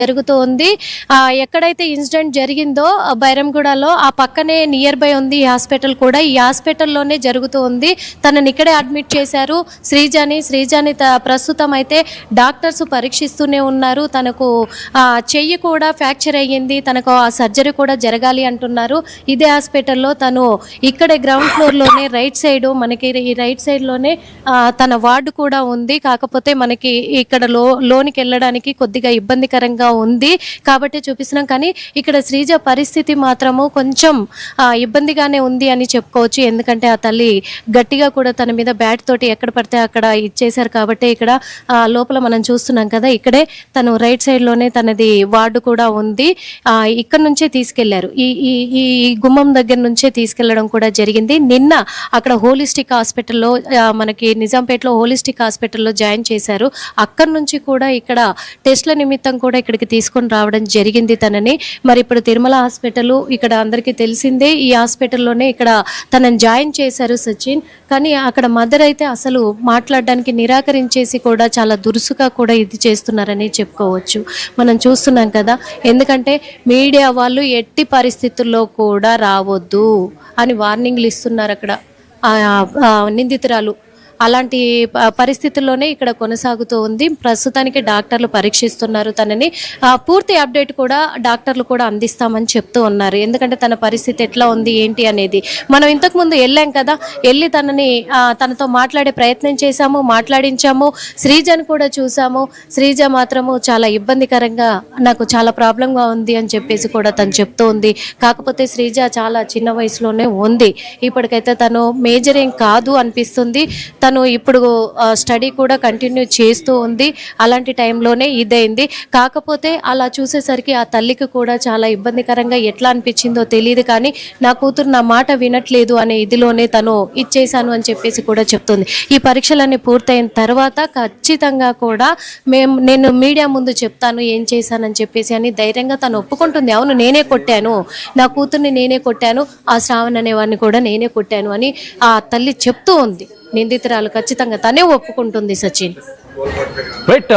జరుగుతూ ఉంది. ఎక్కడైతే ఇన్సిడెంట్ జరిగిందో బైరంగూడలో ఆ పక్కనే నియర్ బై ఉంది ఈ హాస్పిటల్ కూడా. ఈ హాస్పిటల్లోనే జరుగుతూ ఉంది. తనని ఇక్కడే అడ్మిట్ చేశారు శ్రీజాని. ప్రస్తుతం అయితే డాక్టర్స్ పరీక్షిస్తూనే ఉన్నారు. తనకు చెయ్యి కూడా ఫ్రాక్చర్ అయ్యింది, తనకు ఆ సర్జరీ కూడా జరగాలి అంటున్నారు. ఇదే హాస్పిటల్లో తను ఇక్కడే గ్రౌండ్ ఫ్లోర్లోనే రైట్ సైడ్ మనకి ఈ రైట్ సైడ్లోనే తన వార్డు కూడా ఉంది. కాకపోతే మనకి ఇక్కడ లోనికి వెళ్ళడానికి కొద్దిగా ఇబ్బందికరంగా ఉంది కాబట్టి చూపిస్తున్నాం. కానీ ఇక్కడ శ్రీజ పరిస్థితి మాత్రము కొంచెం ఇబ్బందిగానే ఉంది అని చెప్పుకోవచ్చు. ఎందుకంటే ఆ తల్లి గట్టిగా కూడా తన మీద బ్యాట్ తోటి ఎక్కడ పడితే అక్కడ ఇచ్చేశారు కాబట్టి ఇక్కడ లోపల మనం చూస్తున్నాం కదా. ఇక్కడే తను రైట్ సైడ్ లోనే తనది వార్డు కూడా ఉంది. ఇక్కడ నుంచే తీసుకెళ్లారు, ఈ గుమ్మం దగ్గర నుంచే తీసుకెళ్లడం కూడా జరిగింది. నిన్న అక్కడ హోలిస్టిక్ హాస్పిటల్లో మనకి నిజాంపేటలో హోలిస్టిక్ హాస్పిటల్లో జాయిన్ చేశారు. అక్కడి నుంచి కూడా ఇక్కడ టెస్ట్ల నిమిత్తం కూడా ఇక్కడికి తీసుకొని రావడం జరిగింది తనని. మరి ఇప్పుడు తిరుమల హాస్పిటల్ ఇక్కడ అందరికీ తెలిసిందే. ఈ హాస్పిటల్లోనే ఇక్కడ తనని జాయిన్ చేశారు సచిన్. కానీ అక్కడ మదర్ అయితే అసలు మాట్లాడడానికి నిరాకరించేసి కూడా చాలా దురుసుగా కూడా ఇది చేస్తున్నారని చెప్పుకోవచ్చు. మనం చూస్తున్నాం కదా. ఎందుకంటే మీడియా వాళ్ళు ఎట్టి పరిస్థితుల్లో కూడా రావద్దు అని వార్నింగ్లు ఇస్తున్నారు అక్కడ నిందితురాలు. అలాంటి పరిస్థితుల్లోనే ఇక్కడ కొనసాగుతూ ఉంది. ప్రస్తుతానికి డాక్టర్లు పరీక్షిస్తున్నారు తనని. పూర్తి అప్డేట్ కూడా డాక్టర్లు కూడా అందిస్తామని చెప్తూ ఉన్నారు. ఎందుకంటే తన పరిస్థితి ఎట్లా ఉంది ఏంటి అనేది మనం ఇంతకుముందు వెళ్ళాం కదా. వెళ్ళి తనతో మాట్లాడే ప్రయత్నం చేశాము, మాట్లాడించాము. శ్రీజను కూడా చూసాము. శ్రీజ మాత్రము చాలా ఇబ్బందికరంగా నాకు చాలా ప్రాబ్లంగా ఉంది అని చెప్పేసి కూడా తను చెప్తూ ఉంది. కాకపోతే శ్రీజ చాలా చిన్న వయసులోనే ఉంది. ఇప్పటికైతే తను మేజర్ ఏం కాదు అనిపిస్తుంది. తను ఇప్పుడు స్టడీ కూడా కంటిన్యూ చేస్తూ ఉంది. అలాంటి టైంలోనే ఇదైంది. కాకపోతే అలా చూసేసరికి ఆ తల్లికి కూడా చాలా ఇబ్బందికరంగా ఎట్లా అనిపించిందో తెలియదు. కానీ నా కూతురు నా మాట వినట్లేదు అనే ఇదిలోనే తను ఇచ్చేశాను అని చెప్పేసి కూడా చెప్తుంది. ఈ పరీక్షలన్నీ పూర్తయిన తర్వాత ఖచ్చితంగా కూడా నేను మీడియా ముందు చెప్తాను ఏం చేశానని చెప్పేసి అని ధైర్యంగా తను ఒప్పుకుంటుంది. అవును, నేనే కొట్టాను, నా కూతుర్ని నేనే కొట్టాను, ఆ శ్రావణ్ అనేవాడిని కూడా నేనే కొట్టాను అని ఆ తల్లి చెప్తూ ఉంది. నిందితురాలు ఖచ్చితంగా తనే ఒప్పుకుంటుంది సచిన్. రైట్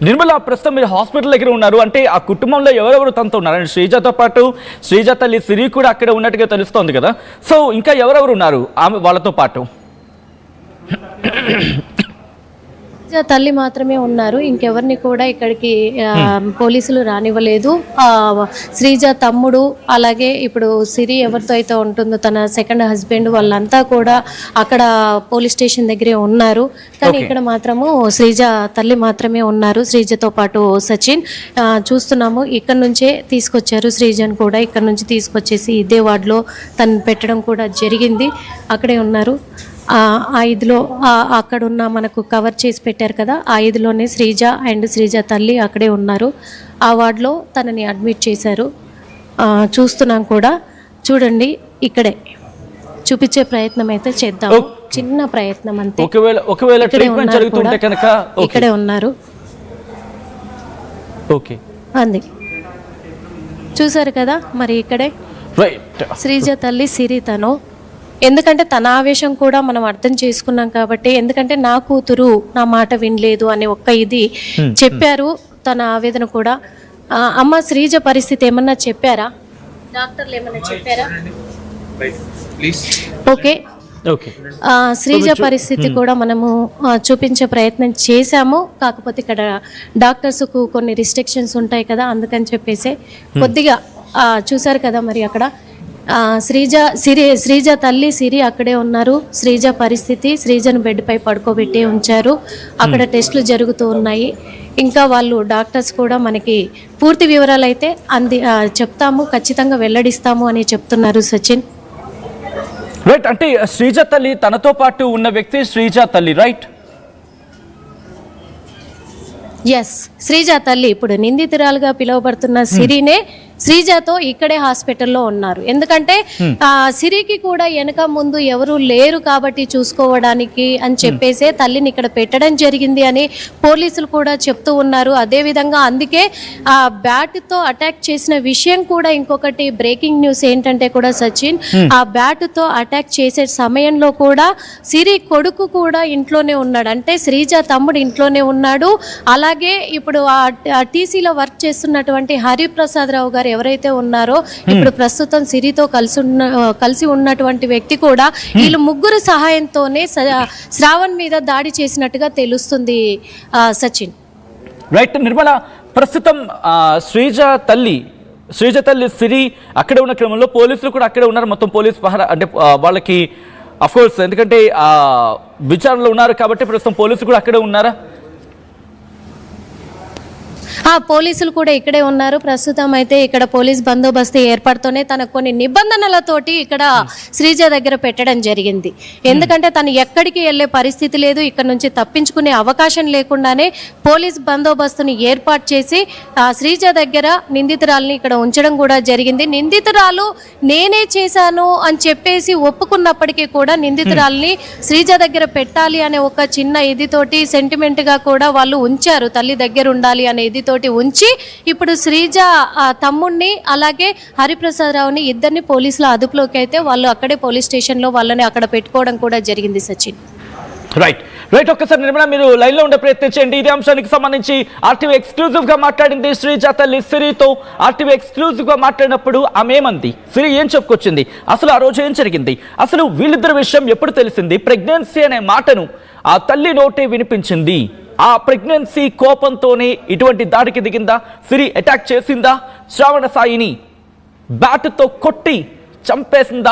నిర్మల, ప్రస్తుతం మీరు హాస్పిటల్ దగ్గర ఉన్నారు. అంటే ఆ కుటుంబంలో ఎవరెవరు తనతో ఉన్నారు? అండ్ శ్రీజతో పాటు శ్రీజ తల్లి సిరి కూడా అక్కడ ఉన్నట్టుగా తెలుస్తోంది కదా. సో ఇంకా ఎవరెవరు ఉన్నారు ఆమె వాళ్ళతో పాటు? తల్లి మాత్రమే ఉన్నారు. ఇంకెవరిని కూడా ఇక్కడికి పోలీసులు రానివ్వలేదు. శ్రీజ తమ్ముడు, అలాగే ఇప్పుడు సిరి ఎవరితో అయితే ఉంటుందో తన సెకండ్ హస్బెండ్, వాళ్ళంతా కూడా అక్కడ పోలీస్ స్టేషన్ దగ్గరే ఉన్నారు. కానీ ఇక్కడ మాత్రము శ్రీజ తల్లి మాత్రమే ఉన్నారు. శ్రీజతో పాటు సచిన్ చూస్తున్నాము. ఇక్కడ నుంచే తీసుకొచ్చారు శ్రీజను కూడా. ఇక్కడ నుంచి తీసుకొచ్చేసి ఇదే వార్డులో తను పెట్టడం కూడా జరిగింది. అక్కడే ఉన్నారు. ఆ ఇదిలో అక్కడున్న మనకు కవర్ చేసి పెట్టారు కదా, ఆ ఇదిలోనే శ్రీజ అండ్ శ్రీజ తల్లి అక్కడే ఉన్నారు. ఆ వార్డులో తనని అడ్మిట్ చేశారు. చూస్తున్నాం కూడా. చూడండి, ఇక్కడే చూపించే ప్రయత్నం అయితే చేద్దాం. చిన్న ప్రయత్నం అంతే. ఇక్కడే ఉన్నారు. అంది చూసారు కదా. మరి ఇక్కడే శ్రీజ తల్లి సిరి తను. ఎందుకంటే తన ఆవేశం కూడా మనం అర్థం చేసుకున్నాం కాబట్టి. ఎందుకంటే నా కూతురు నా మాట వినలేదు అనే ఒక్క ఇది చెప్పారు. తన ఆవేదన కూడా. అమ్మ, శ్రీజ పరిస్థితి ఏమన్నా చెప్పారా? డాక్టర్లు ఏమన్నా చెప్పారా? ఓకే, శ్రీజ పరిస్థితి కూడా మనము చూపించే ప్రయత్నం చేశాము. కాకపోతే ఇక్కడ డాక్టర్స్కు కొన్ని రిస్ట్రిక్షన్స్ ఉంటాయి కదా, అందుకని చెప్పేసి కొద్దిగా చూసారు కదా. మరి అక్కడ శ్రీజ తల్లి సిరి అక్కడే ఉన్నారు. శ్రీజ పరిస్థితి, శ్రీజను బెడ్ పై పడుకోబెట్టి ఉంచారు. అక్కడ టెస్టులు జరుగుతూ ఉన్నాయి. ఇంకా వాళ్ళు డాక్టర్స్ కూడా మనకి పూర్తి వివరాలు అయితే చెప్తాము, ఖచ్చితంగా వెల్లడిస్తాము అని చెప్తున్నారు సచిన్. రైట్, అంటే శ్రీజ తల్లి తనతో పాటు ఉన్న వ్యక్తి శ్రీజ తల్లి, రైట్? ఎస్, శ్రీజ తల్లి. ఇప్పుడు నిందితురాలుగా పిలువబడుతున్న సిరినే శ్రీజతో ఇక్కడే హాస్పిటల్లో ఉన్నారు. ఎందుకంటే సిరికి కూడా వెనక ముందు ఎవరు లేరు కాబట్టి చూసుకోవడానికి అని చెప్పేసే తల్లిని ఇక్కడ పెట్టడం జరిగింది అని పోలీసులు కూడా చెప్తూ ఉన్నారు. అదేవిధంగా అందుకే ఆ బ్యాట్తో అటాక్ చేసిన విషయం కూడా ఇంకొకటి బ్రేకింగ్ న్యూస్ ఏంటంటే కూడా సచిన్, ఆ బ్యాట్తో అటాక్ చేసే సమయంలో కూడా సిరి కొడుకు కూడా ఇంట్లోనే ఉన్నాడు. అంటే శ్రీజ తమ్ముడు ఇంట్లోనే ఉన్నాడు. అలాగే ఇప్పుడు ఆ టీసీలో వర్క్ చేస్తున్నటువంటి హరిప్రసాద్ రావు గారు ఎవరైతే ఉన్నారో ఇప్పుడు ప్రస్తుతం సిరితో కలిసి ఉన్నటువంటి వ్యక్తి కూడా వీళ్ళు ముగ్గురు సహాయంతోనే శ్రావణ్ మీద దాడి చేసినట్టుగా తెలుస్తుంది సచిన్. రైట్ నిర్మల, ప్రస్తుతం శ్రీజ తల్లి సిరి అక్కడే ఉన్న క్రమంలో పోలీసులు కూడా అక్కడే ఉన్నారు. మొత్తం పోలీస్ పహరా అంటే వాళ్ళకి అఫ్కోర్స్ ఎందుకంటే విచారణలో ఉన్నారు కాబట్టి ప్రస్తుతం పోలీసులు కూడా అక్కడే ఉన్నారా? పోలీసులు కూడా ఇక్కడే ఉన్నారు. ప్రస్తుతం అయితే ఇక్కడ పోలీస్ బందోబస్తు ఏర్పాటుతోనే తనకు కొన్ని నిబంధనలతోటి ఇక్కడ శ్రీజ దగ్గర పెట్టడం జరిగింది. ఎందుకంటే తను ఎక్కడికి వెళ్ళే పరిస్థితి లేదు, ఇక్కడ నుంచి తప్పించుకునే అవకాశం లేకుండానే పోలీస్ బందోబస్తుని ఏర్పాటు చేసి శ్రీజ దగ్గర నిందితురాలని ఇక్కడ ఉంచడం కూడా జరిగింది. నిందితురాలు నేనే చేశాను అని చెప్పేసి ఒప్పుకున్నప్పటికీ కూడా నిందితురాలని శ్రీజ దగ్గర పెట్టాలి అనే ఒక చిన్న ఇదితోటి సెంటిమెంట్గా కూడా వాళ్ళు ఉంచారు. తల్లి దగ్గర ఉండాలి అనే ఇదితోటి ఉంచి ఇప్పుడు శ్రీజ తమ్ముడిని అలాగే హరిప్రసాద్ రావుని ఇద్దరిని పోలీసుల అదుపులోకి అయితే వాళ్ళు అక్కడే పోలీస్ స్టేషన్లో వాళ్ళని అక్కడ పెట్టుకోవడం కూడా జరిగింది సచిన్. రైట్ ఒక్కసారి నిర్మల మీరు లైన్ లో ఉండే ప్రయత్నం చేయండి. ఇదే అంశానికి సంబంధించి ఆర్టీవీ ఎక్స్క్లూజివ్ గా మాట్లాడింది శ్రీజ తల్లి సిరితో. ఆర్టీవీ ఎక్స్క్లూజివ్ గా మాట్లాడినప్పుడు ఆమె ఏమంది, సిరి ఏం చెప్పుకొచ్చింది, అసలు ఆ రోజు ఏం జరిగింది, అసలు వీళ్ళిద్దరి విషయం ఎప్పుడు తెలిసింది, ప్రెగ్నెన్సీ అనే మాటను ఆ తల్లి నోటే వినిపించింది, ఆ ప్రెగ్నెన్సీ కోపంతోనే ఇటువంటి దాడికి దిగిందా, సిరి అటాక్ చేసిందా, శ్రావణ సాయిని బ్యాటుతో కొట్టి చంపేసిందా?